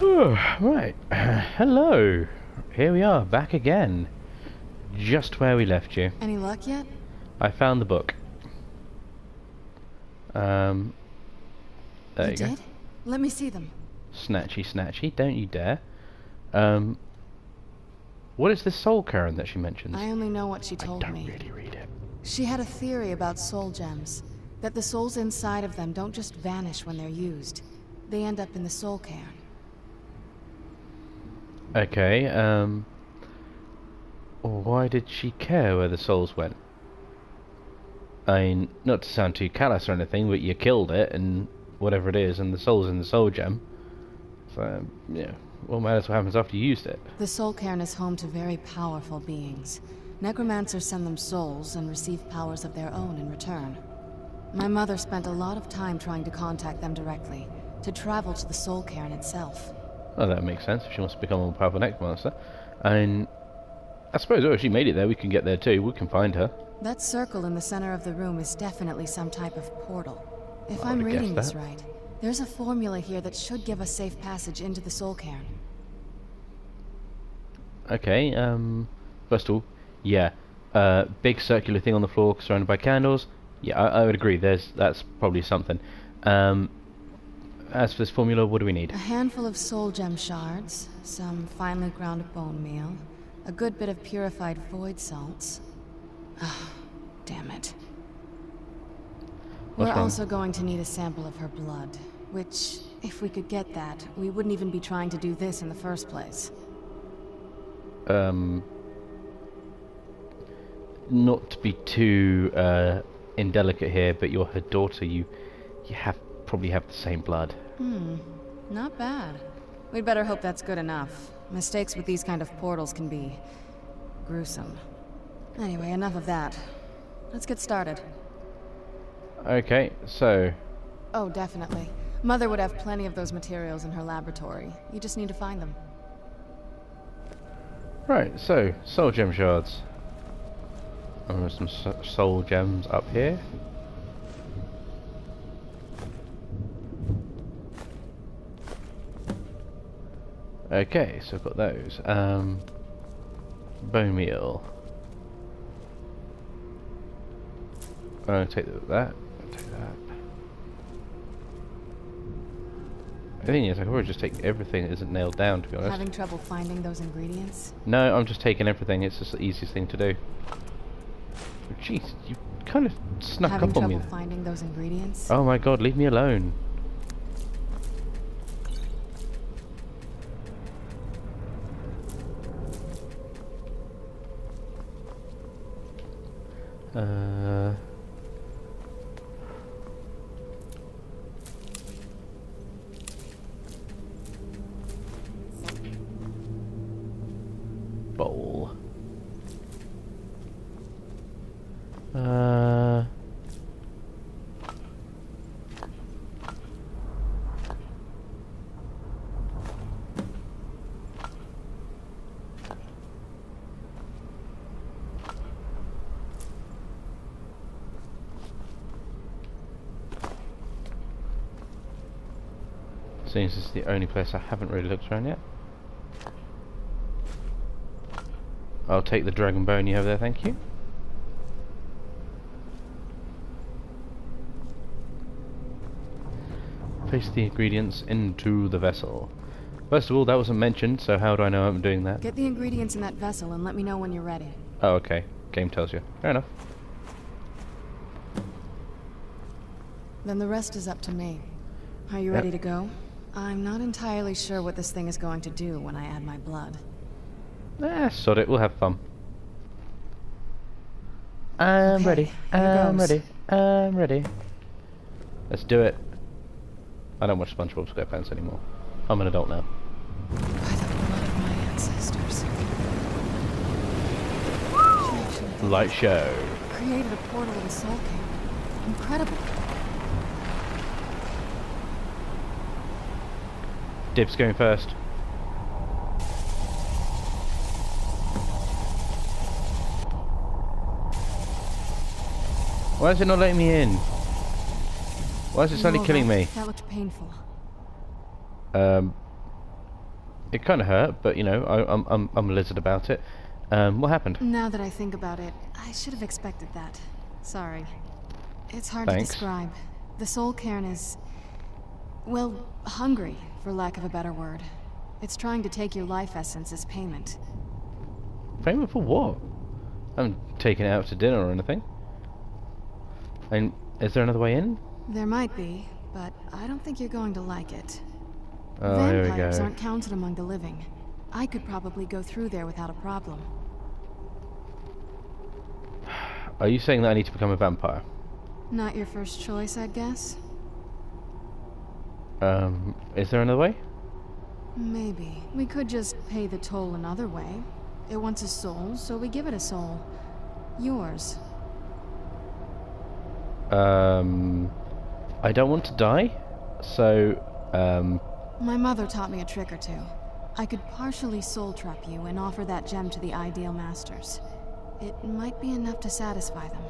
Right. Hello. Here we are, back again. Just where we left you. Any luck yet? I found the book. There you go. Did? Let me see them. Snatchy, snatchy, don't you dare. What is this Soul Cairn that she mentions? I only know what she told I don't me. really read it. She had a theory about soul gems. That the souls inside of them don't just vanish when they're used. They end up in the Soul Cairn. Okay, why did she care where the souls went? I mean, not to sound too callous or anything, but you killed it, and whatever it is, and the soul's in the soul gem. So, yeah, what matters what happens after you used it? The Soul Cairn is home to very powerful beings. Necromancers send them souls and receive powers of their own in return. My mother spent a lot of time trying to contact them directly, to travel to the Soul Cairn itself. Oh, that makes sense if she wants to become a more powerful necromancer. And I suppose if she made it there, we can get there too. We can find her. That circle in the center of the room is definitely some type of portal. If I I'm would've reading guessed this right, there's a formula here that should give us safe passage into the Soul Cairn. Okay, first of all, yeah, big circular thing on the floor surrounded by candles. Yeah, I would agree, that's probably something. As for this formula, what do we need? A handful of soul gem shards, some finely ground bone meal, a good bit of purified void salts. Ah, damn it. What's We're wrong? also going to need a sample of her blood, which, if we could get that, we wouldn't even be trying to do this in the first place. Not to be too indelicate here, but you're her daughter. You probably have the same blood. Not bad. We'd better hope that's good enough. Mistakes with these kind of portals can be gruesome. Anyway, enough of that. Let's get started. Okay, so Oh, definitely. Mother would have plenty of those materials in her laboratory. You just need to find them. right, so soul gem shards. There's some soul gems up here. Okay, so I've got those. Bone meal. I'll take that. I'll take that. The thing is, I could probably just take everything that isn't nailed down, to be honest. Having trouble finding those ingredients? No, I'm just taking everything. It's just the easiest thing to do. Jeez, you kind of snuck Having up on me trouble there. finding those ingredients? Oh my god, leave me alone. Bowl. Seems this is the only place I haven't really looked around yet. I'll take the dragon bone you have there, thank you. Place the ingredients into the vessel. First of all, that wasn't mentioned, so how do I know I'm doing that? Get the ingredients in that vessel and let me know when you're ready. Oh, okay. Game tells you. Fair enough. Then the rest is up to me. Are you ready to go? I'm not entirely sure what this thing is going to do when I add my blood. Sod it, we'll have fun. I'm ready. here I'm goes. ready. I'm ready. Let's do it. I don't watch SpongeBob SquarePants anymore. I'm an adult now. By the blood of my ancestors. Light show. Created a portal to the Soul Cairn. Incredible. Dib's going first. Why is it not letting me in? Why is it suddenly Whoa, killing me? That looked painful. It kind of hurt, but you know, I'm a lizard about it. What happened? Now that I think about it, I should have expected that. Sorry. It's hard Thanks. to describe. The Soul Cairn is... well, hungry, for lack of a better word. It's trying to take your life essence as payment. Payment for what? I haven't taken it out to dinner or anything. And is there another way in? There might be, but I don't think you're going to like it. Oh, here we Vampires go. aren't counted among the living. I could probably go through there without a problem. Are you saying that I need to become a vampire? Not your first choice, I'd guess? Is there another way? Maybe. We could just pay the toll another way. It wants a soul, so we give it a soul. Yours. I don't want to die, so, My mother taught me a trick or two. I could partially soul trap you and offer that gem to the ideal masters. It might be enough to satisfy them.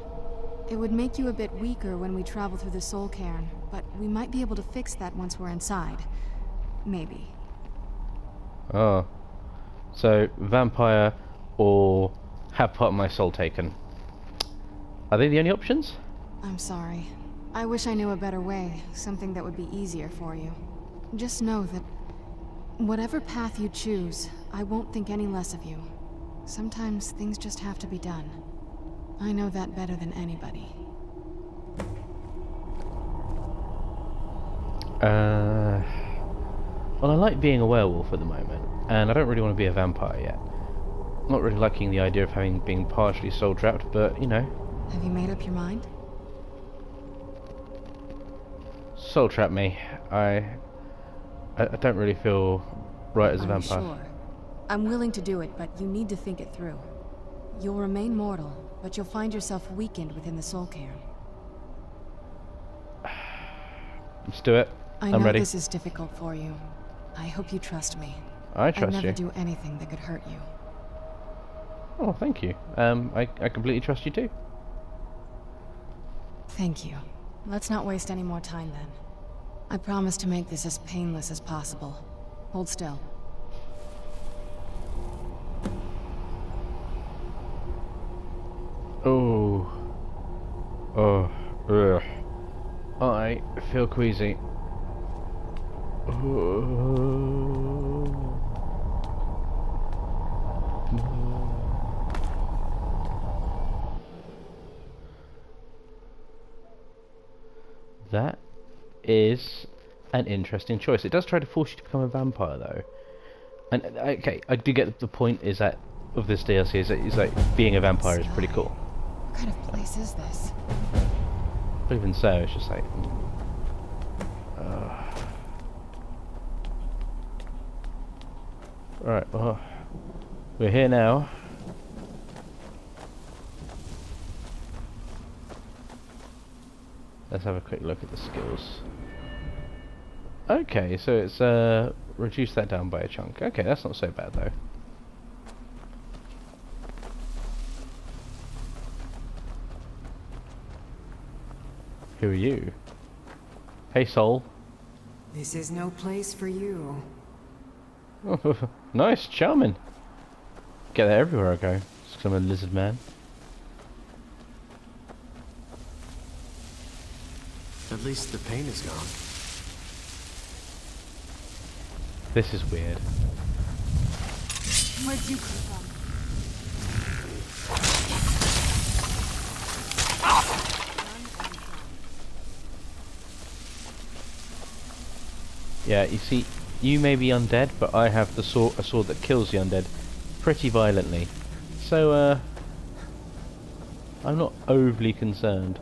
It would make you a bit weaker when we travel through the Soul Cairn, but we might be able to fix that once we're inside. Maybe. oh. So, vampire or have part of my soul taken. Are they the only options? I'm sorry. I wish I knew a better way, something that would be easier for you. Just know that whatever path you choose, I won't think any less of you. Sometimes things just have to be done. I know that better than anybody. Well, I like being a werewolf at the moment, and I don't really want to be a vampire yet. Not really liking the idea of being partially soul trapped, but you know. Have you made up your mind? Soul trap me. I don't really feel right as a Are you vampire. sure? I'm willing to do it, but you need to think it through. You'll remain mortal, but you'll find yourself weakened within the Soul Cairn. Let's do it. I I'm know ready. this is difficult for you. I hope you trust me. I trust I'd never you. do anything that could hurt you. Oh, thank you. I completely trust you too. Thank you. Let's not waste any more time then. I promise to make this as painless as possible. Hold still. Oh. Oh. Ugh. I feel queasy. That is an interesting choice. It does try to force you to become a vampire, though. And okay, I do get the point. Is that of this DLC is like being a vampire is pretty cool. What kind of place is this? But even so, it's just like. Alright, well, we're here now. Let's have a quick look at the skills. Okay, so it's reduced that down by a chunk. Okay, that's not so bad though. Who are you? Hey, Soul. This is no place for you. Nice, charming. Get that everywhere I go. Just 'cause I'm a lizard man. At least the pain is gone. This is weird. Where'd you come from? Yeah, you see, you may be undead, but I have a sword that kills the undead pretty violently. So, I'm not overly concerned.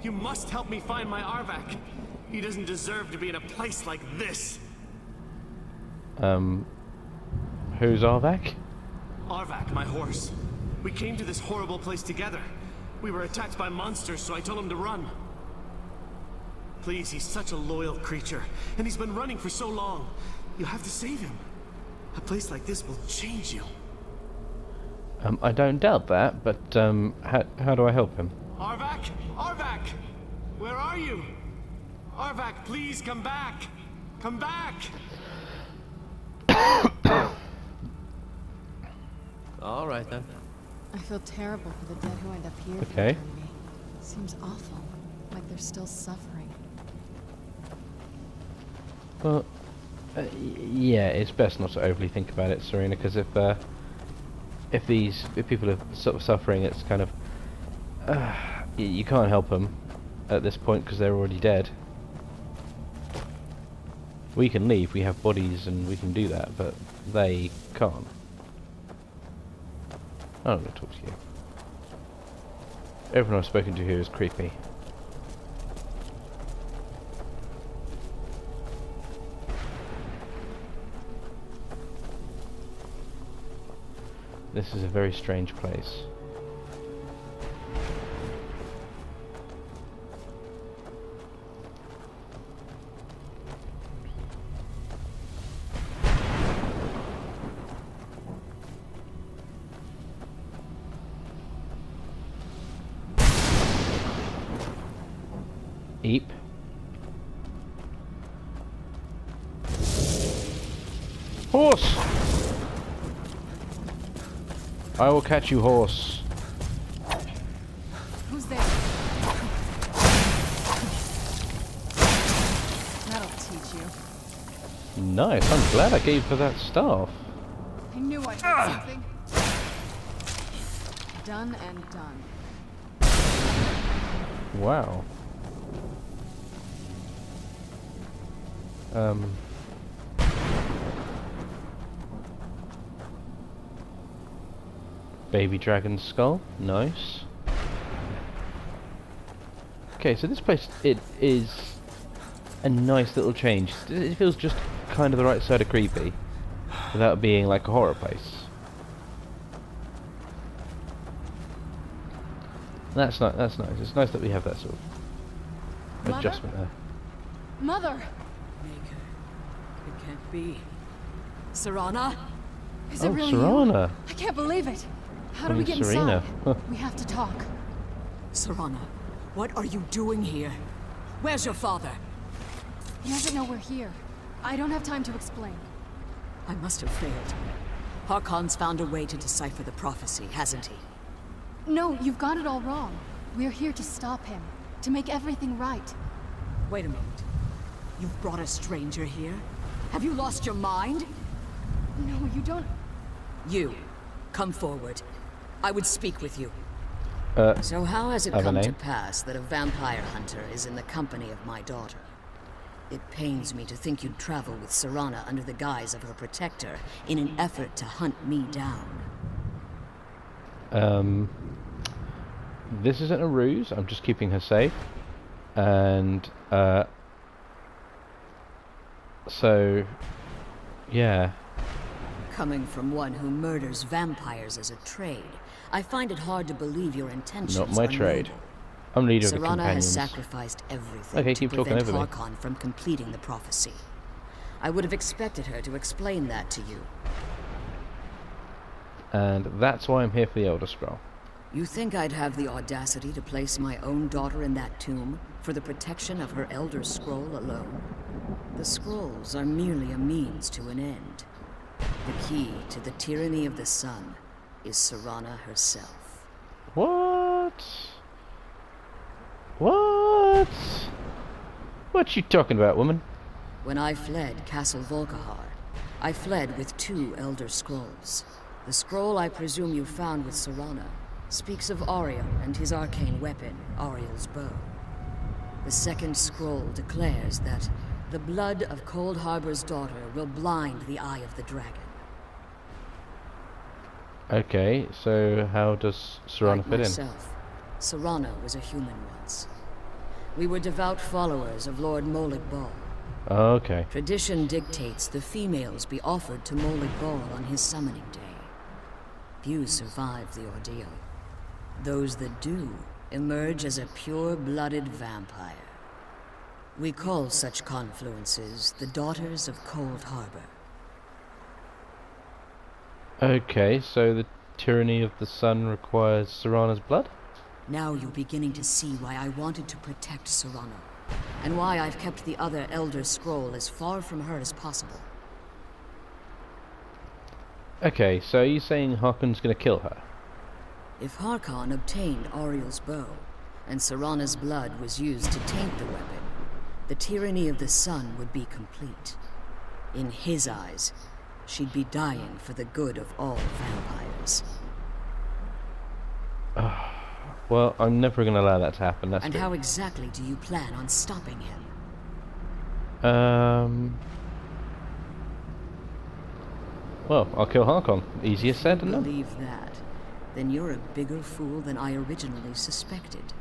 You must help me find my Arvak. He doesn't deserve to be in a place like this. Who's Arvak? Arvak, my horse. We came to this horrible place together. We were attacked by monsters, so I told him to run. Please, he's such a loyal creature, and he's been running for so long. You have to save him. A place like this will change you. I don't doubt that, but how do I help him? Arvak? Arvak! Where are you? Arvak, please come back! Come back! All right then. I feel terrible for the dead who end up here. Okay. behind me. Seems awful, like they're still suffering. Well, yeah, it's best not to overly think about it, Serena, because if people are sort of suffering, it's kind of you can't help them at this point because they're already dead. We can leave, we have bodies and we can do that, but they can't. I'm not going to talk to you. Everyone I've spoken to here is creepy. This is a very strange place. Eep. Horse! I will catch you, horse. Who's there? That'll teach you. Nice, I'm glad I gave her that staff. I knew I heard something. Done and done. Wow. Baby dragon skull, nice. Okay, so this place, it is a nice little change. It feels just kind of the right side of creepy, without being like a horror place. That's nice. That's nice. It's nice that we have that sort of Mother? adjustment there. Mother! Maker. It can't be. Serana? Is it Oh, really Serana. you? I can't believe it. How do I we mean, get Serena. inside? We have to talk. Serana, what are you doing here? Where's your father? He doesn't know we're here. I don't have time to explain. I must have failed. Harkon's found a way to decipher the prophecy, hasn't he? No, you've got it all wrong. We're here to stop him. To make everything right. Wait a moment. You've brought a stranger here? Have you lost your mind? No, you don't... You, come forward. I would speak with you. So how has it have a come to name? pass that a vampire hunter is in the company of my daughter? It pains me to think you'd travel with Serana under the guise of her protector in an effort to hunt me down. This isn't a ruse. I'm just keeping her safe, and so yeah. Coming from one who murders vampires as a trade, I find it hard to believe your intentions Not my are trade. noble. I'm leader of the Serana companions. has sacrificed everything Okay, to keep talking prevent over me. Harkon from completing the prophecy. I would have expected her to explain that to you. And that's why I'm here for the Elder Scroll. You think I'd have the audacity to place my own daughter in that tomb for the protection of her Elder Scroll alone? The scrolls are merely a means to an end. The key to the tyranny of the sun is Serana herself. What? What? What you talking about, woman? When I fled Castle Volkihar, I fled with 2 Elder Scrolls. The scroll I presume you found with Serana speaks of Ariel and his arcane weapon, Ariel's bow. The second scroll declares that the blood of Cold Harbor's daughter will blind the eye of the dragon. Okay, so how does Serana Like fit myself, Serana was a human once. We were devout followers of Lord Molig Bal. in? Okay. Tradition dictates the females be offered to Molig Bal on his summoning day. Few survive the ordeal. Those that do emerge as a pure-blooded vampire. We call such confluences the Daughters of Cold Harbor. Okay, so the tyranny of the sun requires Serana's blood? Now you're beginning to see why I wanted to protect Serana, and why I've kept the other Elder Scroll as far from her as possible. Okay, so are you saying Harkon's gonna kill her? If Harkon obtained Ariel's bow, and Serana's blood was used to taint the weapon, the tyranny of the sun would be complete. In his eyes, she'd be dying for the good of all vampires. Well, I'm never gonna allow that to happen, that's And true. how exactly do you plan on stopping him? Well, I'll kill Harkon. Easier said than done. Believe that, then you're a bigger fool than I originally suspected.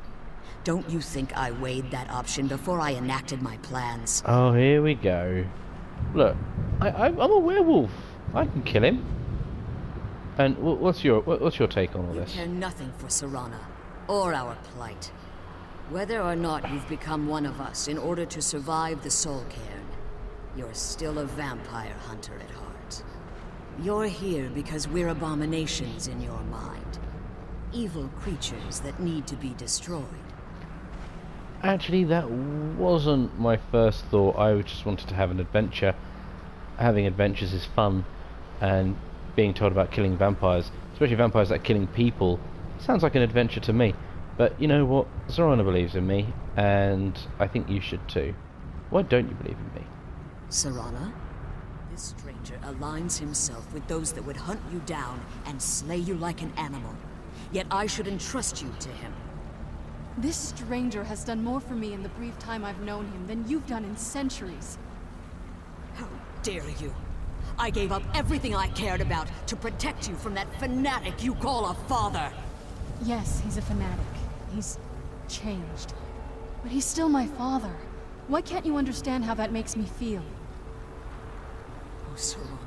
Don't you think I weighed that option before I enacted my plans? Oh, here we go. Look, I'm a werewolf. I can kill him. And what's your take on all You this? care nothing for Serana, or our plight. Whether or not you've become one of us in order to survive the Soul Cairn, you're still a vampire hunter at heart. You're here because we're abominations in your mind. Evil creatures that need to be destroyed. Actually, that wasn't my first thought. I just wanted to have an adventure. Having adventures is fun, and being told about killing vampires, especially vampires that are killing people, sounds like an adventure to me. But you know what? Serana believes in me, and I think you should too. Why don't you believe in me? Serana? This stranger aligns himself with those that would hunt you down and slay you like an animal. Yet I should entrust you to him. This stranger has done more for me in the brief time I've known him than you've done in centuries. How dare you? I gave up everything I cared about to protect you from that fanatic you call a father. Yes, he's a fanatic. He's changed. But he's still my father. Why can't you understand how that makes me feel? Oh, Serana,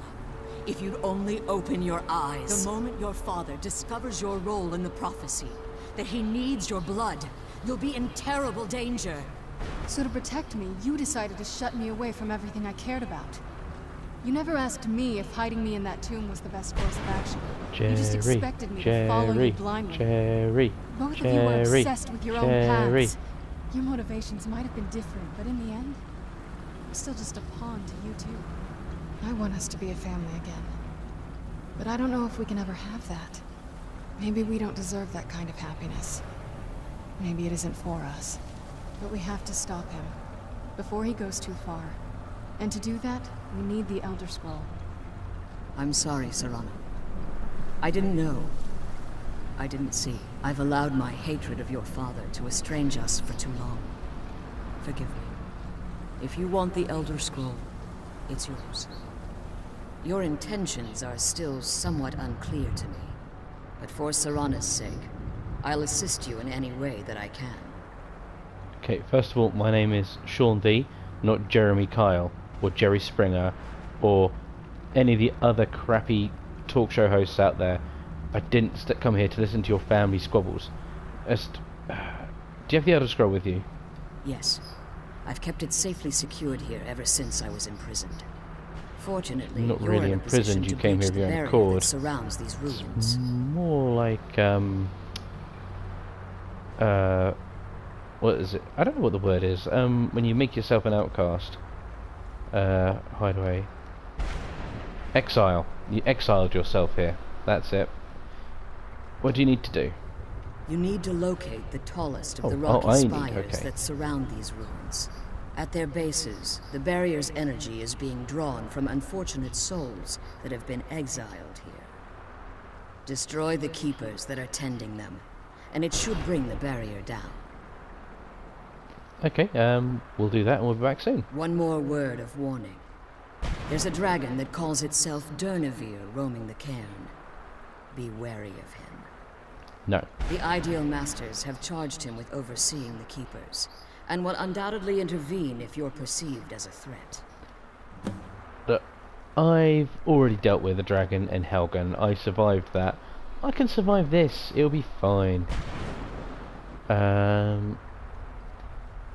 if you'd only open your eyes. The moment your father discovers your role in the prophecy, that he needs your blood, you'll be in terrible danger. So to protect me, you decided to shut me away from everything I cared about. You never asked me if hiding me in that tomb was the best course of action. You just expected me to follow you blindly. Both of you are obsessed with your own paths. Your motivations might have been different, but in the end, I'm still just a pawn to you too. I want us to be a family again. But I don't know if we can ever have that. Maybe we don't deserve that kind of happiness. Maybe it isn't for us. But we have to stop him, before he goes too far. And to do that, we need the Elder Scroll. I'm sorry, Serana. I didn't know. I didn't see. I've allowed my hatred of your father to estrange us for too long. Forgive me. If you want the Elder Scroll, it's yours. Your intentions are still somewhat unclear to me. But for Serana's sake, I'll assist you in any way that I can. Okay, first of all, my name is Sean D, not Jeremy Kyle, or Jerry Springer, or any of the other crappy talk show hosts out there. I didn't come here to listen to your family squabbles. Do you have the Elder Scroll with you? Yes. I've kept it safely secured here ever since I was imprisoned. Fortunately, Not you're really in a position imprisoned, you to came breach here of the your own barrier accord. that surrounds these ruins. More like, what is it? I don't know what the word is. When you make yourself an outcast. Hideaway. Exile. You exiled yourself here. That's it. What do you need to do? You need to locate the tallest of the Oh, rocky I need, spires okay. that surround these ruins. At their bases, the barrier's energy is being drawn from unfortunate souls that have been exiled here. Destroy the keepers that are tending them, and it should bring the barrier down. Okay, we'll do that and we'll be back soon. One more word of warning. There's a dragon that calls itself Durnevere roaming the Cairn. Be wary of him. No. The Ideal Masters have charged him with overseeing the Keepers, and will undoubtedly intervene if you're perceived as a threat. Look, I've already dealt with a dragon and Helgen. I survived that. I can survive this. It'll be fine.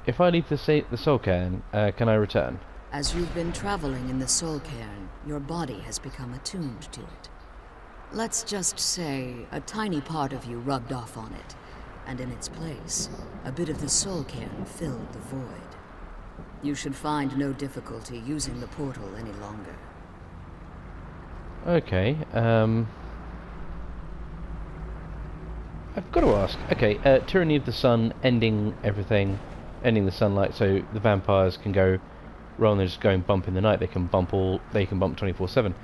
If I leave the Soul Cairn, can I return? As you've been traveling in the Soul Cairn, your body has become attuned to it. Let's just say a tiny part of you rubbed off on it, and in its place, a bit of the Soul Cairn filled the void. You should find no difficulty using the portal any longer. Okay, I've got to ask. Okay, tyranny of the sun, ending everything, ending the sunlight, so the vampires can go, rather than just going bump in the night, they can bump 24/7.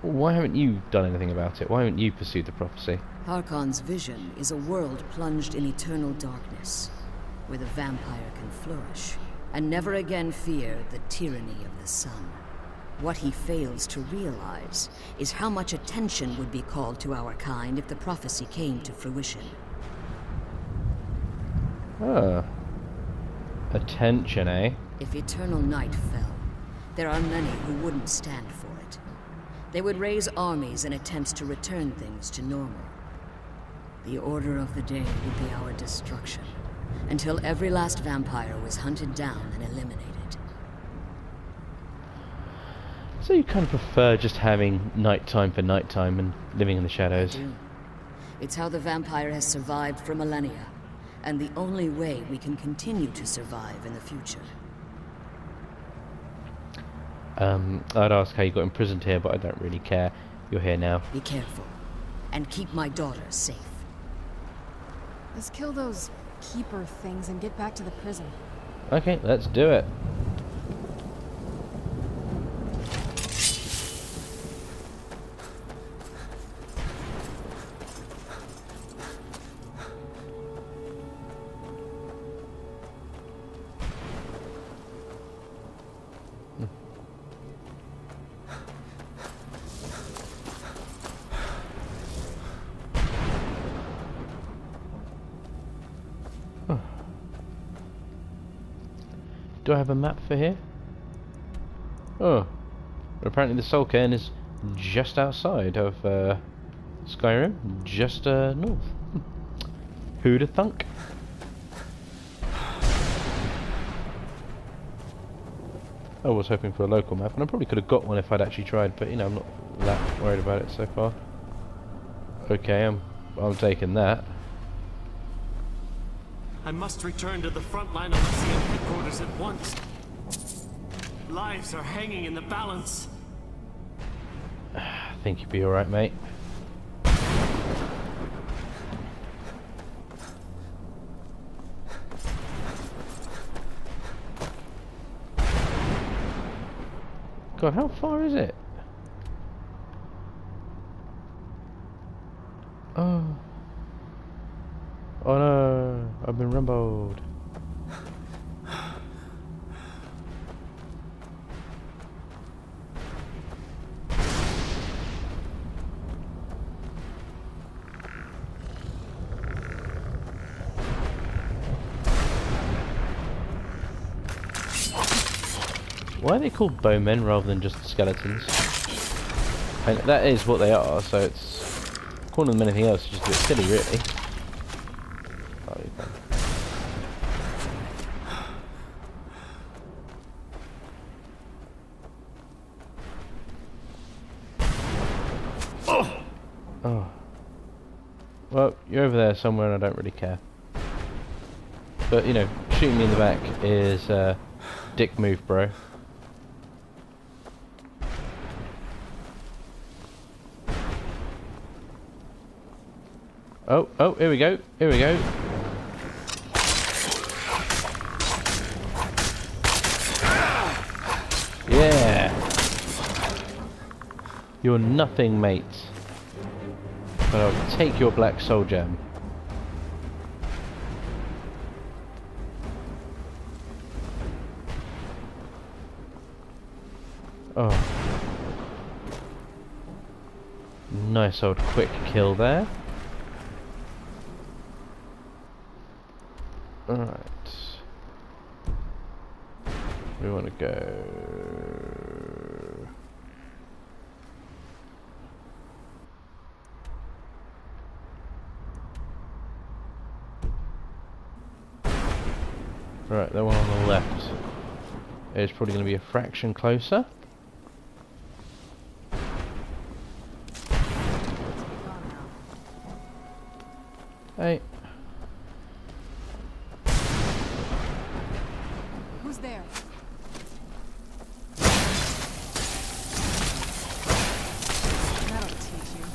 Why haven't you done anything about it? Why haven't you pursued the prophecy? Harkon's vision is a world plunged in eternal darkness, where the vampire can flourish, and never again fear the tyranny of the sun. What he fails to realize is how much attention would be called to our kind if the prophecy came to fruition. Ah. Attention, eh? If eternal night fell, there are many who wouldn't stand for it. They would raise armies in attempts to return things to normal. The order of the day would be our destruction, until every last vampire was hunted down and eliminated. So you kind of prefer just having nighttime for nighttime and living in the shadows? I do. It's how the vampire has survived for millennia, and the only way we can continue to survive in the future. I'd ask how you got imprisoned here, but I don't really care. You're here now. Be careful, and keep my daughter safe. Let's kill those keeper things and get back to the prison. Okay, let's do it. Do I have a map for here? Oh, but apparently the Soul Cairn is just outside of Skyrim, just north. Who'da thunk? I was hoping for a local map, and I probably could have got one if I'd actually tried, but you know, I'm not that worried about it so far. Okay, I'm taking that. I must return to the front line of Lyceum headquarters at once. Lives are hanging in the balance. I think you'll be alright, mate. God, how far is it? Oh. Oh no, I've been rumbled. Why are they called bowmen rather than just skeletons? And that is what they are, so it's calling them anything else is just a bit silly, really. Oh. Well, you're over there somewhere and I don't really care. But, you know, shooting me in the back is dick move, bro. Oh, here we go, here we go. Yeah. You're nothing, mate. But I'll take your black soul gem. Oh. Nice old quick kill there. Alright. We want to go... Right, that one on the left is probably going to be a fraction closer. Hey. Who's there?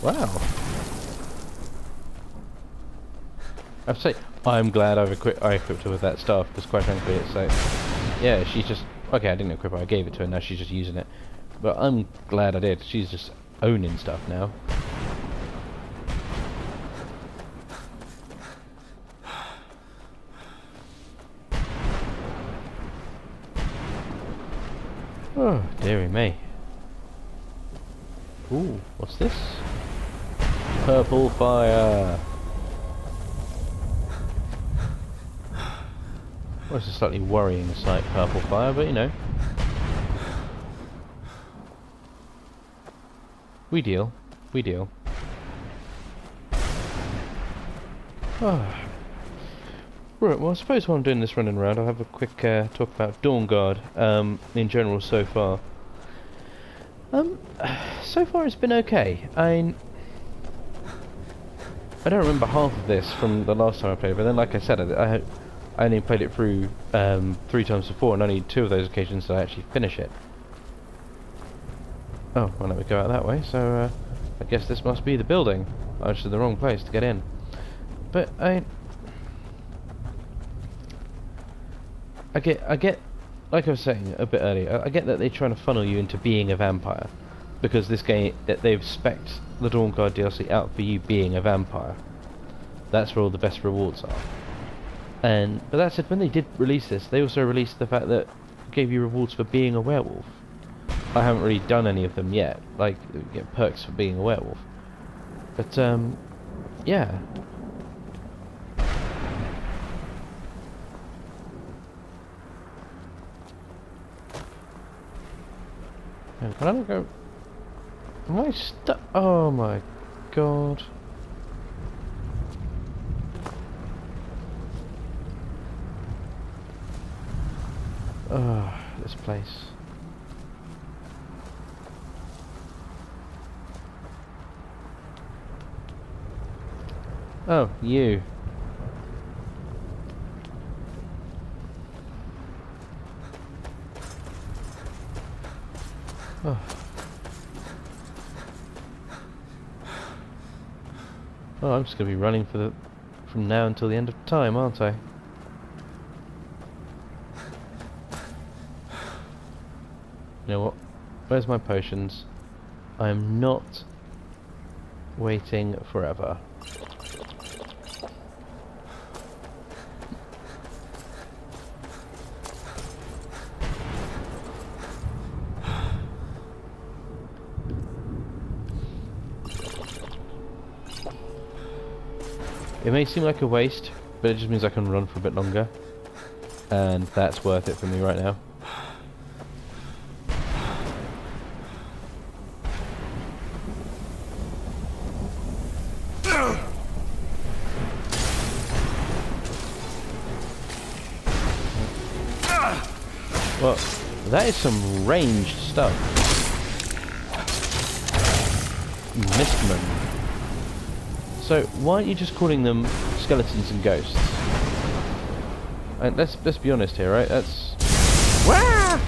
Wow. I have to say, I'm glad I equipped her with that stuff, because quite frankly it's like, yeah, she's just, okay, I didn't equip her, I gave it to her, now she's just using it. But I'm glad I did, she's just owning stuff now. Oh, dearie me. Ooh, what's this? Purple fire! Well, it's a slightly worrying sight, purple fire, but you know. We deal. We deal. Oh. Right, well I suppose while I'm doing this running around I'll have a quick talk about Dawnguard in general so far. So far it's been okay. I don't remember half of this from the last time I played, but then like I said, I only played it through 3 times before, and only 2 of those occasions did I actually finish it. Oh, well let me go out that way, so I guess this must be the building. I was in the wrong place to get in. But I get, like I was saying a bit earlier, I get that they're trying to funnel you into being a vampire, because this game, that they've spec'd the Dawnguard DLC out for you being a vampire. That's where all the best rewards are. But that said, when they did release this, they also released the fact that it gave you rewards for being a werewolf. I haven't really done any of them yet, like you get perks for being a werewolf. But yeah. Can I go? Am I stuck? Oh my god. Oh, this place. Oh, you. Oh. Oh, I'm just going to be running from now until the end of time, aren't I? You know what? Where's my potions? I'm not waiting forever. It may seem like a waste, but it just means I can run for a bit longer, and that's worth it for me right now. Well, that is some ranged stuff. Mistman. So why aren't you just calling them skeletons and ghosts? And let's be honest here, right? That's Wah!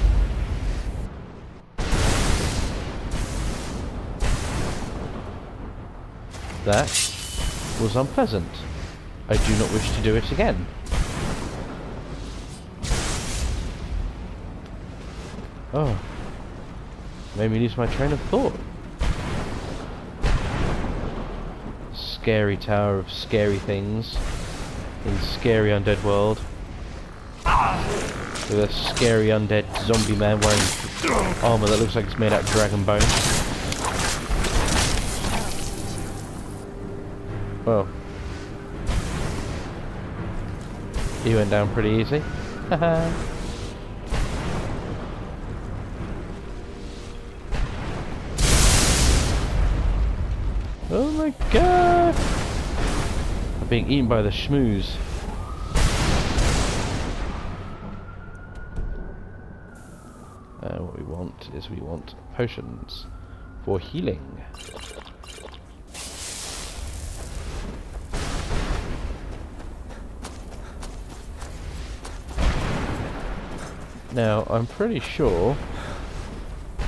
That was unpleasant. I do not wish to do it again. Oh, made me lose my train of thought. Scary tower of scary things in scary undead world, with a scary undead zombie man wearing armor that looks like it's made out of dragon bone. Well, he went down pretty easy. Haha. Oh my god! I'm being eaten by the schmooze. What we want is we want potions for healing. Now, I'm pretty sure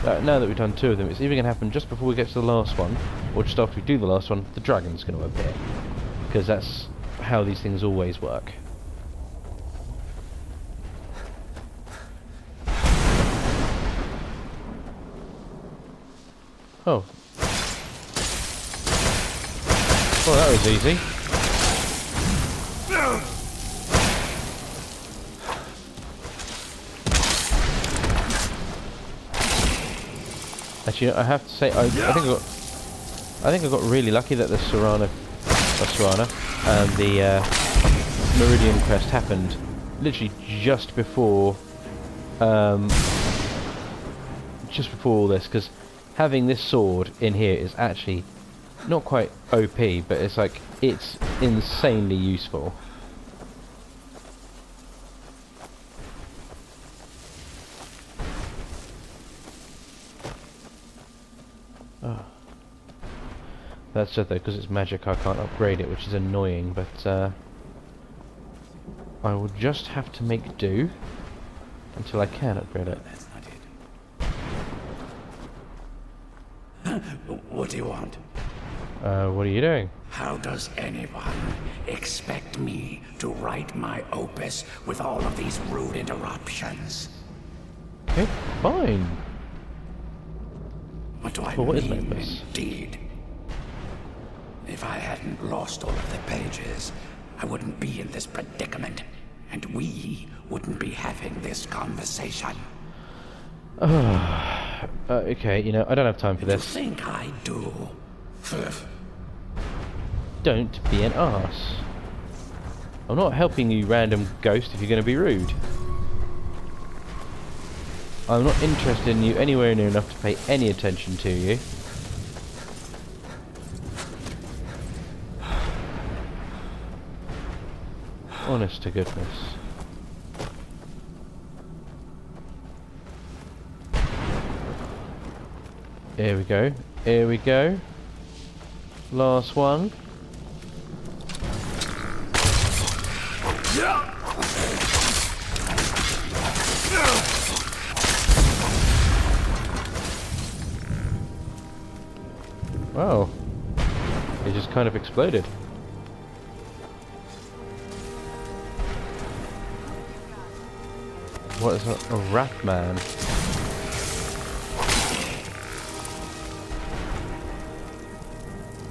Now that we've done 2 of them, it's either going to happen just before we get to the last one, or just after we do the last one, the dragon's going to appear. Because that's how these things always work. Oh. Well, that was easy. Actually, I have to say, I think I got really lucky that the Serana and the Meridian Crest happened literally just before all this, because having this sword in here is actually not quite OP, but it's like, it's insanely useful. Oh. That's just though, because it's magic I can't upgrade it, which is annoying, but I will just have to make do until I can upgrade it. That's not it. What do you want? What are you doing? How does anyone expect me to write my opus with all of these rude interruptions? Okay, fine. What do I Well, what is mean, my opus? indeed? If I hadn't lost all of the pages, I wouldn't be in this predicament, and we wouldn't be having this conversation. Okay, you know, I don't have time for You this. think I do? Don't be an arse. I'm not helping you, random ghost, if you're going to be rude. I'm not interested in you anywhere near enough to pay any attention to you. Honest to goodness. Here we go. Here we go. Last one. Wow. It just kind of exploded. What is a rat man?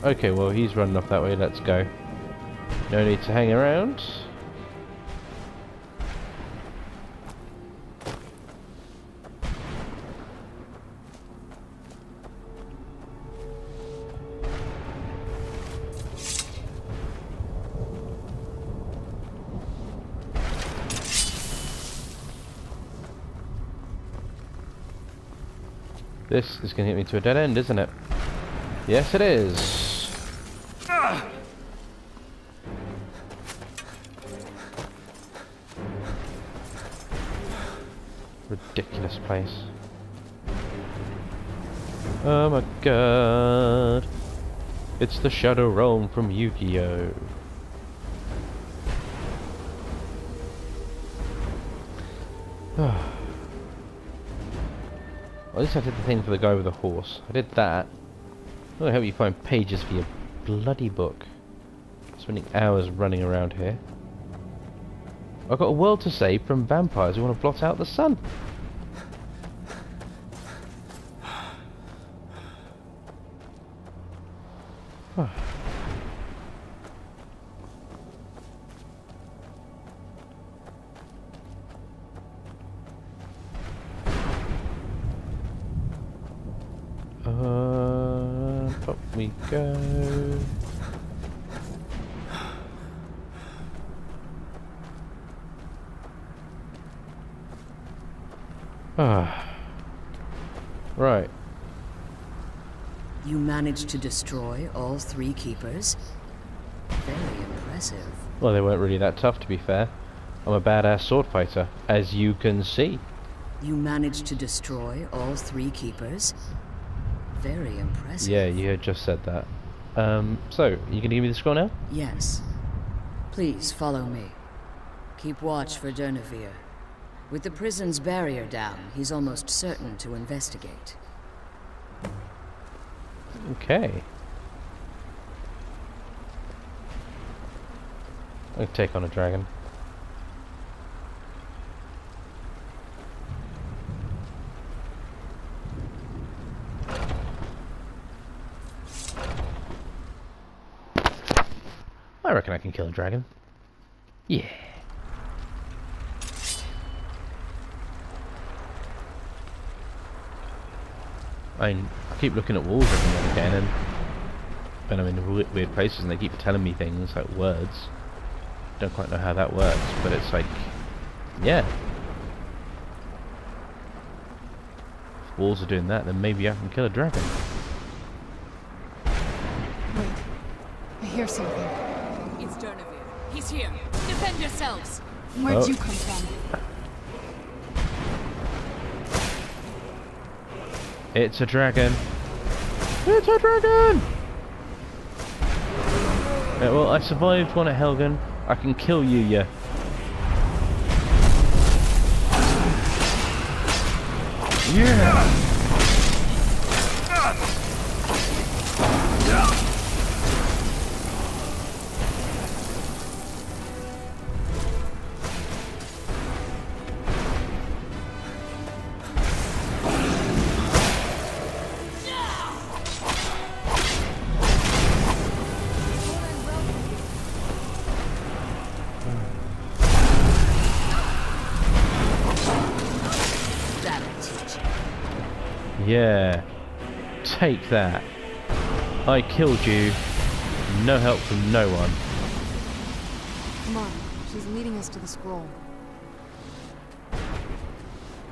Okay, well he's running off that way, let's go. No need to hang around. This is going to get me to a dead end, isn't it? Yes, it is. Ridiculous place. Oh my god. It's the Shadow Realm from Yu-Gi-Oh! At least I did the thing for the guy with the horse. I did that. I'm gonna help you find pages for your bloody book. Spending hours running around here. I've got a world to save from vampires who want to blot out the sun. Up we go. Right. You managed to destroy all 3 keepers? Very impressive. Well, they weren't really that tough, to be fair. I'm a badass sword fighter, as you can see. You managed to destroy all 3 keepers? Very impressive. Yeah, you had just said that. So, you gonna give me the scroll now? Yes. Please follow me. Keep watch for Durnevere. With the prison's barrier down, he's almost certain to investigate. Okay. I'll take on a dragon. I reckon I can kill a dragon. Yeah. I keep looking at walls every now and again, and when I'm in weird places and they keep telling me things like words. Don't quite know how that works, but it's like, yeah. If walls are doing that, then maybe I can kill a dragon. Wait. I hear something. It's Durnavir. He's here. Defend yourselves. Where'd you come from? It's a dragon. It's a dragon! Yeah, well, I survived one at Helgen. I can kill you, yeah. Yeah! Yeah, take that. I killed you. No help from no one. Come on, she's leading us to the scroll.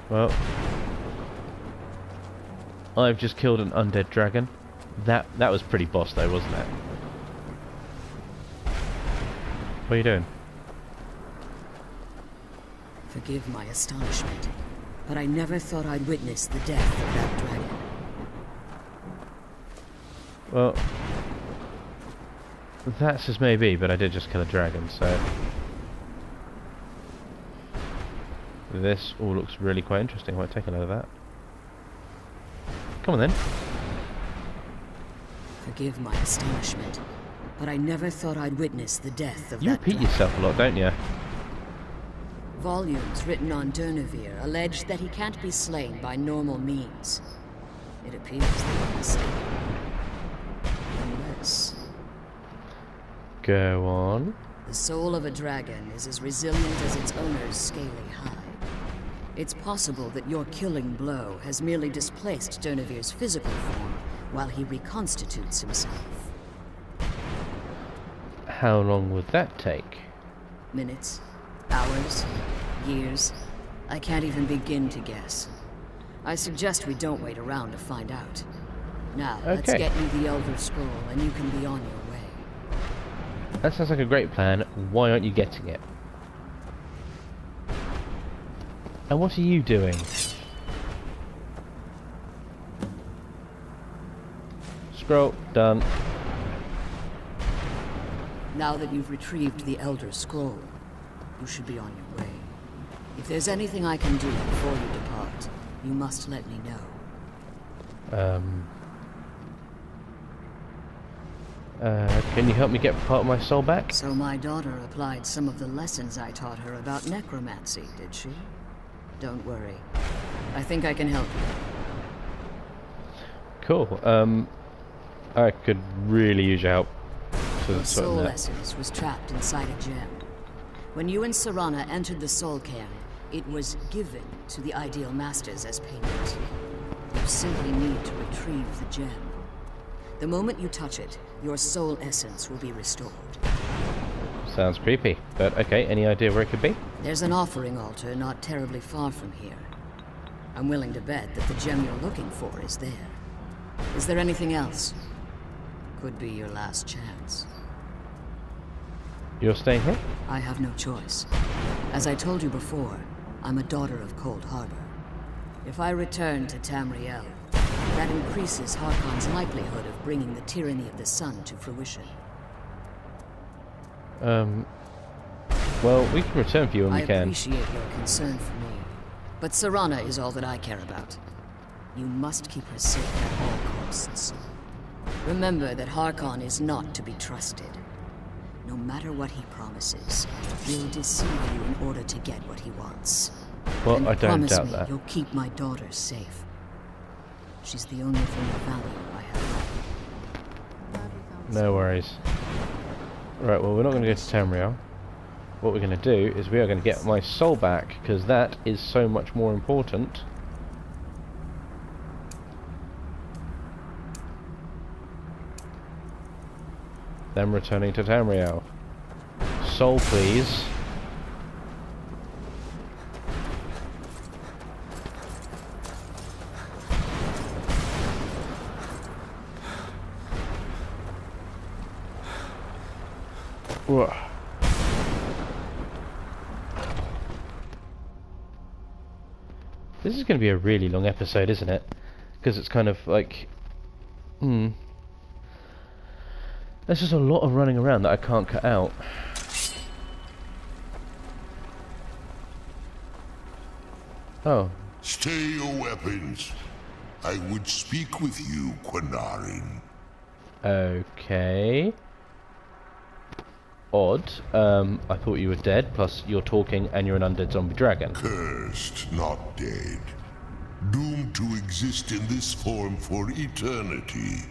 Well, I've just killed an undead dragon. That was pretty boss though, wasn't it? What are you doing? Forgive my astonishment, but I never thought I'd witness the death of that dragon. Well, that's as may be, but I did just kill a dragon, so this all looks really quite interesting. I might take a load of that. Come on then. Forgive my astonishment, but I never thought I'd witness the death of You that repeat dragon. yourself a lot, don't you? Volumes written on Durnavir allege that he can't be slain by normal means. It appears they were mistaken. Unless Go on. the soul of a dragon is as resilient as its owner's scaly hide. It's possible that your killing blow has merely displaced Durnavir's physical form while he reconstitutes himself. How long would that take? Minutes, hours, years. I can't even begin to guess. I suggest we don't wait around to find out. Now, let's Okay. get you the Elder Scroll and you can be on your way. That sounds like a great plan. Why aren't you getting it? And what are you doing? Scroll. Done. Now that you've retrieved the Elder Scroll, you should be on your way. If there's anything I can do before you depart, you must let me know. Can you help me get part of my soul back? So my daughter applied some of the lessons I taught her about necromancy, did she? Don't worry. I think I can help you. Cool. I could really use your help. Your soul that. essence was trapped inside a gem. When you and Serana entered the Soul Cairn, it was given to the Ideal Masters as payment. You simply need to retrieve the gem. The moment you touch it, your soul essence will be restored. Sounds creepy, but okay, any idea where it could be? There's an offering altar not terribly far from here. I'm willing to bet that the gem you're looking for is there. Is there anything else? Could be your last chance. You're staying here? I have no choice. As I told you before, I'm a daughter of Cold Harbor. If I return to Tamriel, that increases Harkon's likelihood of bringing the tyranny of the sun to fruition. Well, we can return for you when I we can. appreciate your concern for me, but Serana is all that I care about. You must keep her safe at all costs. Remember that Harkon is not to be trusted. No matter what he promises, he'll deceive you in order to get what he wants. Well, And I don't promise doubt me that. you'll keep my daughter safe. She's the only thing of value I have left. No worries. Right, well, we're not going to go to Tamriel. What we're going to do is we are going to get my soul back, because that is so much more important. Then returning to Tamriel. Soul, please. Whoa. This is going to be a really long episode, isn't it? Because it's kind of like... There's just a lot of running around that I can't cut out. Oh. Stay your weapons. I would speak with you, Quinarin. Okay. Odd. I thought you were dead, plus you're talking and you're an undead zombie dragon. Cursed, not dead. Doomed to exist in this form for eternity.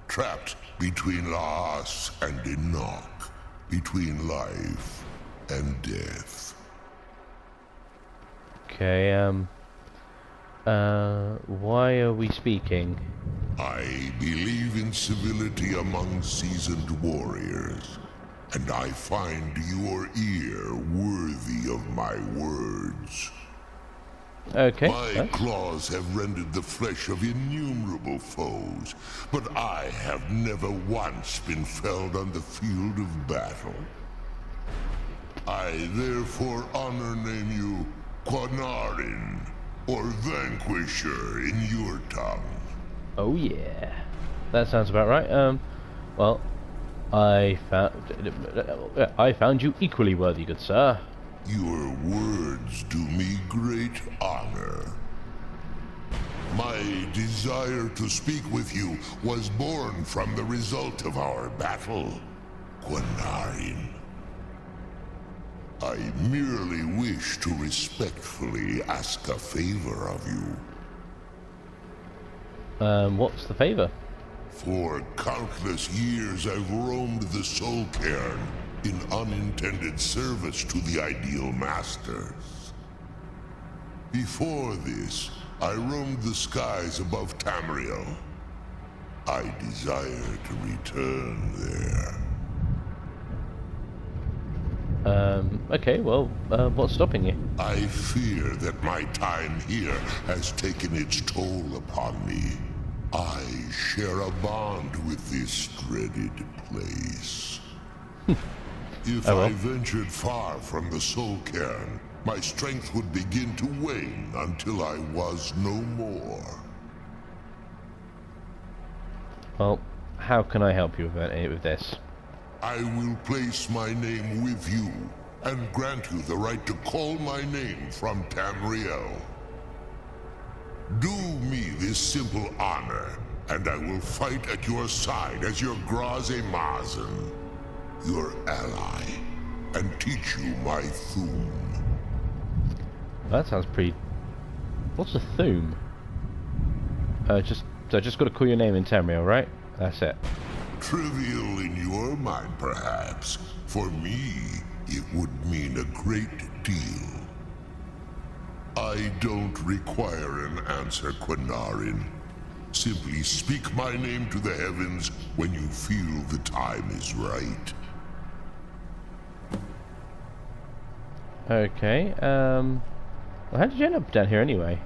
Trapped between Laas and Enoch. Between life and death. Okay, why are we speaking? I believe in civility among seasoned warriors. And I find your ear worthy of my words. Okay. My claws have rendered the flesh of innumerable foes, but I have never once been felled on the field of battle. I therefore name you Quinarin, or Vanquisher in your tongue. Oh yeah. That sounds about right. Well, I found you equally worthy, good sir. Your words do me great honor. My desire to speak with you was born from the result of our battle, Quinarin. I merely wish to respectfully ask a favor of you. What's the favor? For countless years I've roamed the Soul Cairn in unintended service to the ideal masters. Before this, I roamed the skies above Tamriel. I desire to return there. Okay, well, what's stopping you? I fear that my time here has taken its toll upon me. I share a bond with this dreaded place. If I ventured far from the Soul Cairn, my strength would begin to wane until I was no more. Well, how can I help you with this? I will place my name with you, and grant you the right to call my name from Tamriel. Do me this simple honor, and I will fight at your side as your Graze Mazen, your ally, and teach you my Thum. That sounds pretty... What's a Thum? I just got to call your name in Tamriel, right? That's it. Trivial in your mind, perhaps. For me, it would mean a great deal. I don't require an answer, Quinarin. Simply speak my name to the heavens when you feel the time is right. Okay, well, how did you end up down here anyway?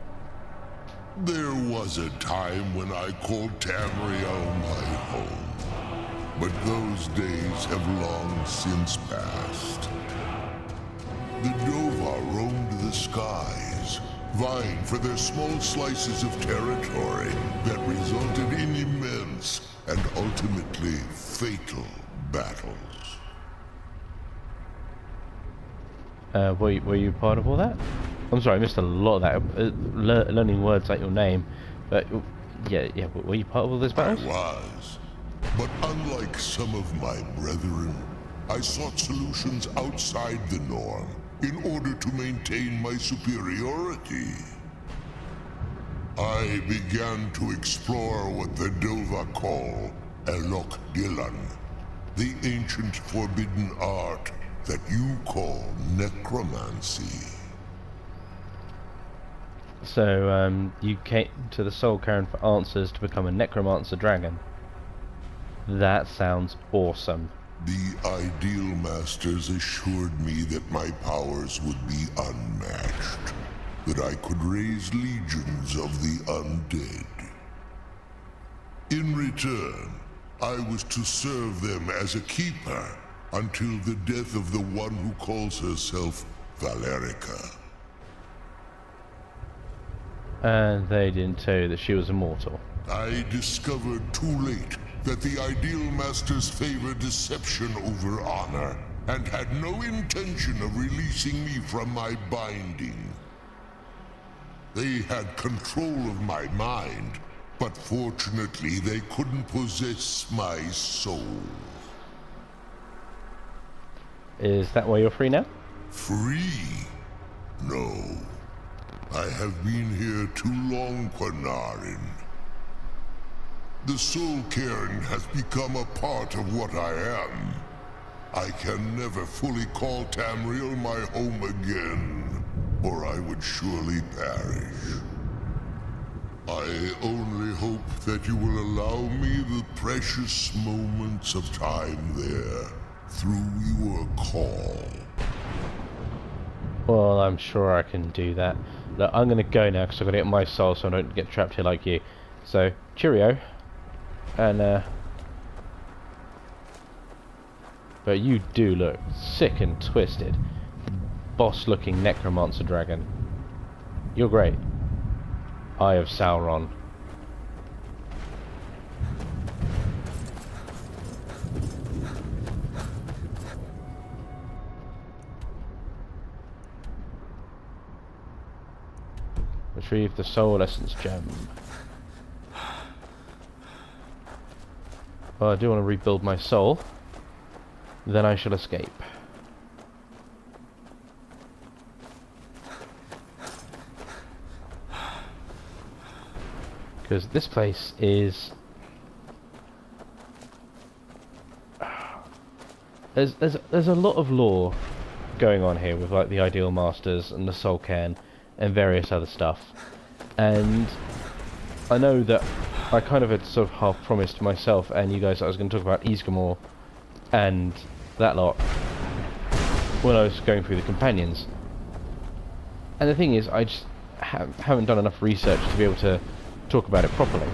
There was a time when I called Tamriel my home. But those days have long since passed. The Dova roamed the skies, vying for their small slices of territory that resulted in immense and ultimately fatal battles. Were you part of all that? I'm sorry, I missed a lot of that. Learning words like your name, but yeah. Were you part of all those battles? I was. But unlike some of my brethren, I sought solutions outside the norm in order to maintain my superiority. I began to explore what the Dova call Elok Dylan, the ancient forbidden art that you call necromancy. So, you came to the Soul Cairn for answers to become a necromancer dragon. That sounds awesome. The Ideal Masters assured me that my powers would be unmatched, that I could raise legions of the undead. In return, I was to serve them as a keeper until the death of the one who calls herself Valerica. And they didn't tell you that she was immortal. I discovered too late that the Ideal Masters favor deception over honor, and had no intention of releasing me from my binding. They had control of my mind, but fortunately they couldn't possess my soul. Is that why you're free now? Free? No. I have been here too long, Quanarin. The Soul Cairn has become a part of what I am. I can never fully call Tamriel my home again, or I would surely perish. I only hope that you will allow me the precious moments of time there, through your call. Well, I'm sure I can do that. Look, I'm going to go now because I've got to get my soul so I don't get trapped here like you. So, cheerio. And, but you do look sick and twisted. Boss-looking necromancer dragon. You're great. Eye of Sauron. Retrieve the soul essence gem. Well, I do want to rebuild my soul. Then I shall escape. Because this place is... There's a lot of lore going on here with like the Ideal Masters and the Soul Cairn and various other stuff. And I know that I kind of had sort of half promised myself and you guys that I was going to talk about Ysgramor and that lot when I was going through the companions. And the thing is, I just haven't done enough research to be able to talk about it properly.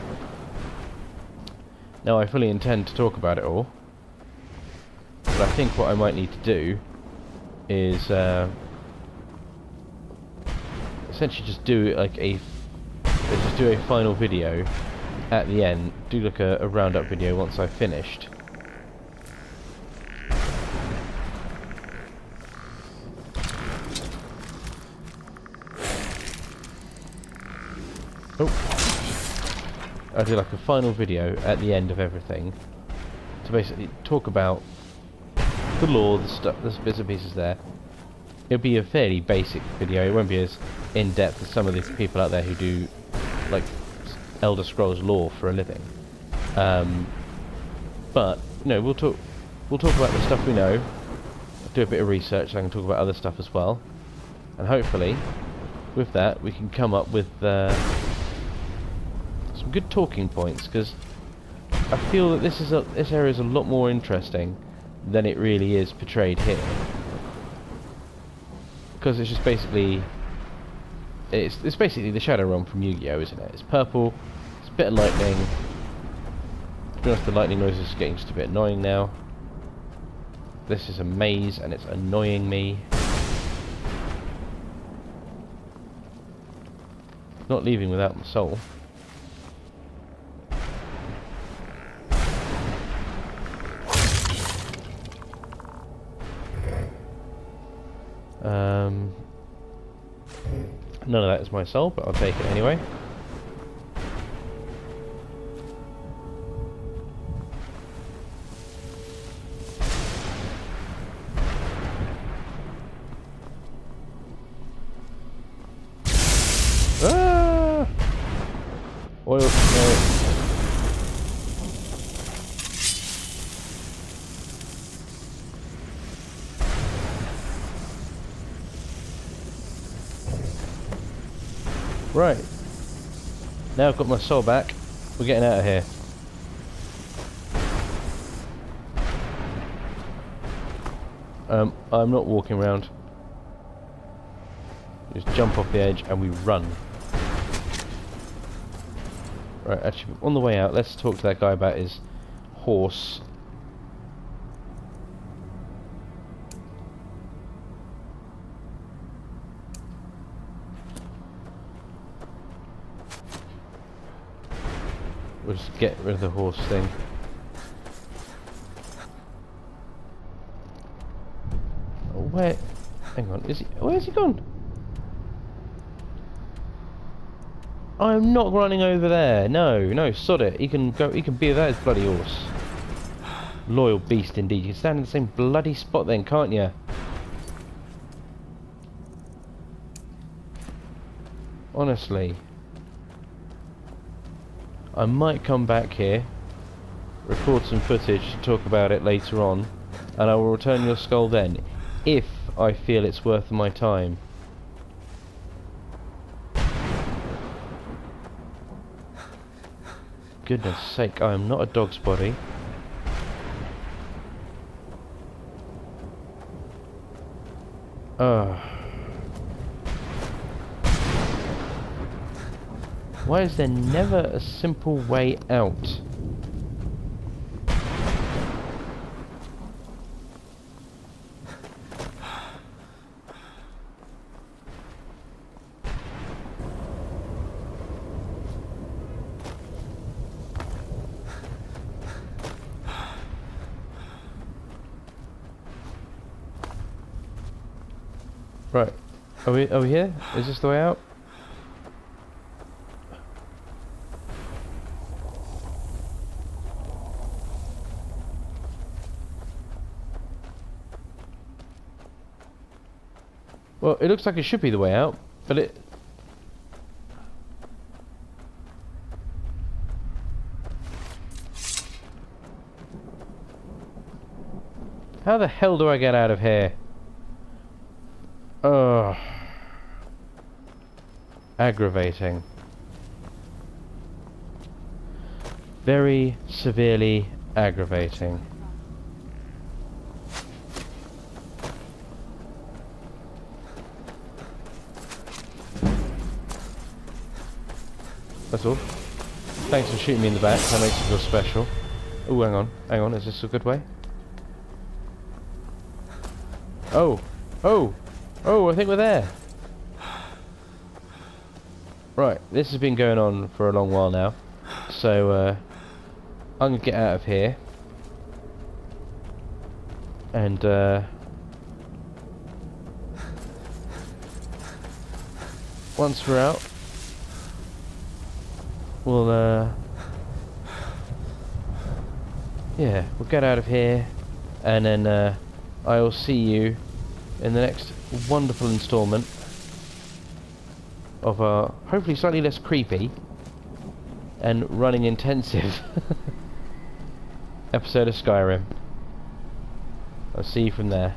Now I fully intend to talk about it all, but I think what I might need to do is essentially just do like a final video at the end, do like a roundup video once I've finished. I'll do like a final video at the end of everything to basically talk about the lore, the stuff, the bits and pieces there. It'll be a fairly basic video, it won't be as in-depth as some of these people out there who do like Elder Scrolls lore for a living. But you know, we'll talk about the stuff we know, do a bit of research so I can talk about other stuff as well, and hopefully with that we can come up with some good talking points, because I feel that this area is a lot more interesting than it really is portrayed here, because it's just basically it's basically the Shadow Realm from Yu-Gi-Oh, isn't it? It's purple, it's a bit of lightning. To be honest, the lightning noise is getting just a bit annoying now. This is a maze and it's annoying me. Not leaving without my soul. None of that is my soul, but I'll take it anyway. Oil smoke. Right. Now I've got my soul back. We're getting out of here. I'm not walking around. Just jump off the edge and we run. Right, actually, on the way out, let's talk to that guy about his horse. We'll just get rid of the horse thing. Where? Hang on, is he? Where's he gone? I'm not running over there. No, no, sod it. He can go. He can be that his bloody horse. Loyal beast indeed. You can stand in the same bloody spot then, can't you? Honestly. I might come back here, record some footage to talk about it later on, and I will return your skull then, if I feel it's worth my time. Goodness sake, I am not a dog's body. Why is there never a simple way out? Right, are we here? Is this the way out? Well, it looks like it should be the way out, but it... How the hell do I get out of here? Ugh. Aggravating. Very severely aggravating. That's all. Thanks for shooting me in the back, that makes me feel special. Oh, hang on, is this a good way? Oh, I think we're there. Right, this has been going on for a long while now, so I'm gonna get out of here, and once we're out, we'll get out of here, and then I will see you in the next wonderful instalment of a hopefully slightly less creepy and running intensive episode of Skyrim. I'll see you from there.